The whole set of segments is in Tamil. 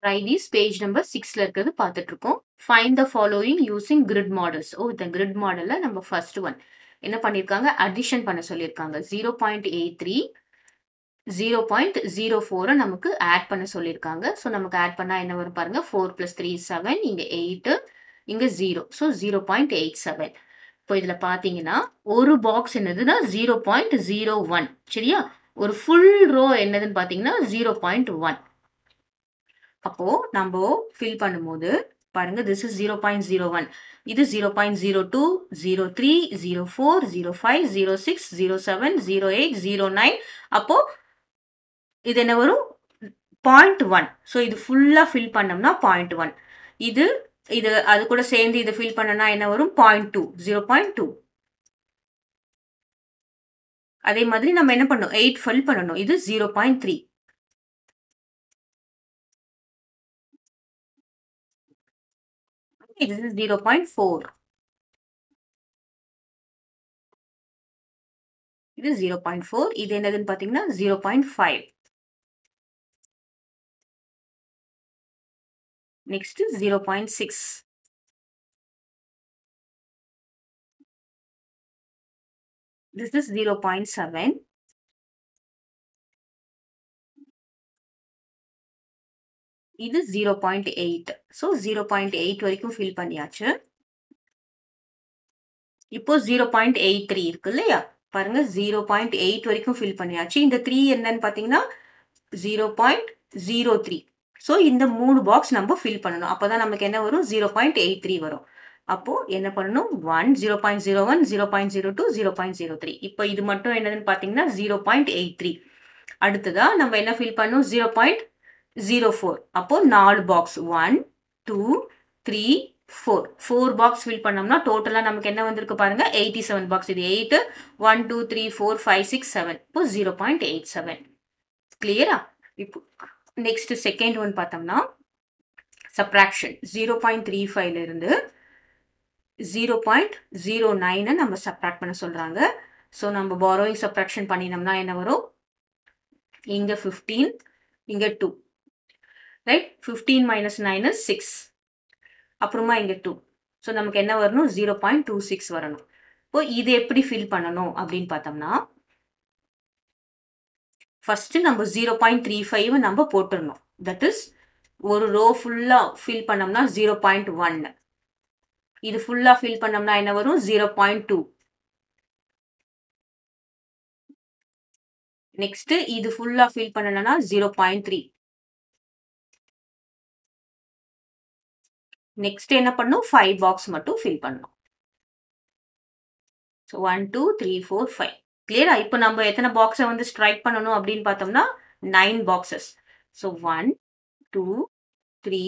Try this page number 6ல இருக்கிறது பார்த்துட்டு இருக்கோம். Find the following using grid models. இந்த grid modelல நம்ம first one என்ன பண்ணிருக்காங்க? Addition பண்ண சொல்லிருக்காங்க. 0.83 0.04 நமக்கு add பண்ண சொல்லிருக்காங்க. நமக்கு add பண்ணா என்ன வரும் பாருங்க. 4 plus 3 is 7. இங்க 8 இங்க 0. 0.87. இப்போ இதுல பாத்தீங்கன்னா ஒரு பாக்ஸ் என்னதுன்னா 0.01 சரியா? ஒரு full row என்னதுன்னு பாத்தீங்கன்னா 0.1. அப்போ நம்ம ஃபில் பண்ணும்போது பாருங்க this is 0.01 இது 0.02 03 04 05 06 07 08 09 அப்போ இது என்ன வரும் 0.1 சோ இது ஃபுல்லா ஃபில் பண்ணோம்னா 0.1 இது இது அது கூட சேர்ந்து இத ஃபில் பண்ணனா என்ன வரும் 0.2 0.2 அதே மாதிரி நம்ம என்ன பண்ணோம் 8 ஃபில் பண்ணனும் இது 0.3 this is 0.4 இது 0.4 இது என்னதுன்னு பாத்தீங்கன்னா 0.5 next 0.6 this is 0.7 இது 0.8 so 0.8 வரைக்கும் ஃபில் பண்ணியாச்சு இப்போ 0.83 இருக்கு இல்லையா பாருங்க 0.8 வரைக்கும் ஃபில் பண்ணியாச்சு இந்த 3 என்னன்னு பாத்தீங்கன்னா 0.03 சோ இந்த மூணு பாக்ஸ் நம்ம ஃபில் பண்ணனும் அப்பதான் நமக்கு என்ன வரும் 0.83 வரும் அப்போ என்ன பண்ணனும் 1 0.01 0.02 0.03 இப்போ இது மட்டும் என்னதுன்னு பாத்தீங்கன்னா 0.83 அடுத்ததா நம்ம என்ன ஃபில் பண்ணனும் 0.04 அப்போ 4 பாக்ஸ் 1 2 3 4 பாக்ஸ் ஃபில் பண்ணோம்னா டோட்டலா நமக்கு என்ன வந்திருக்கு பாருங்க 87 பாக்ஸ் இது 8 1 2 3 4 5 6 7 இப்போ 0.87 கிளியரா இப்போ நெக்ஸ்ட் செகண்ட் ஒன் பார்த்தோம்னா சப்ட்ராக்ஷன் 0.35 ல இருந்து 0.09 நம்ம சப்ட்ராக்ட் பண்ண சொல்றாங்க சோ நம்ம borrowing subtraction பண்ணினோம்னா என்ன வரும் இங்க 15 இங்க 2 ரைட் 15 minus 9 is 6 அப்புறமா இங்க 2 சோ நமக்கு என்ன வரணும் 0.26 வரணும் இப்போ இது எப்படி ஃபில் பண்ணனும் அப்படினு பார்த்தோம்னா ஃபர்ஸ்ட் நம்ம 0.35 நம்ம போட்டுறணும் தட் இஸ் ஒரு ரோ ஃபுல்லா ஃபில் பண்ணோம்னா 0.1 இது ஃபுல்லா ஃபில் பண்ணோம்னா என்ன வரும் 0.2 நெக்ஸ்ட் இது ஃபுல்லா ஃபில் பண்ணனும்னா 0.3 நெக்ஸ்ட் என்ன பண்ணனும் 5 பாக்ஸ் மட்டும் ஃபில் பண்ணனும் சோ 1 2 3 4 5 கிளியரா இப்போ நம்ம எத்தனை பாக்ஸை வந்து ஸ்ட்ரைக் பண்ணனும் அப்படினு பார்த்தோம்னா 9 பாக்ஸஸ் சோ 1 2 3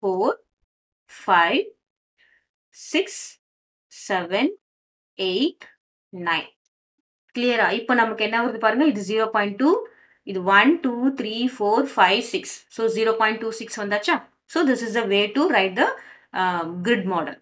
4 5 6 7 8 9 கிளியரா இப்போ நமக்கு என்ன வருது பாருங்க இது 0.2 இது 1 2 3 4 5 6 so 0.26 வந்தாச்சா so this is a way to write the grid model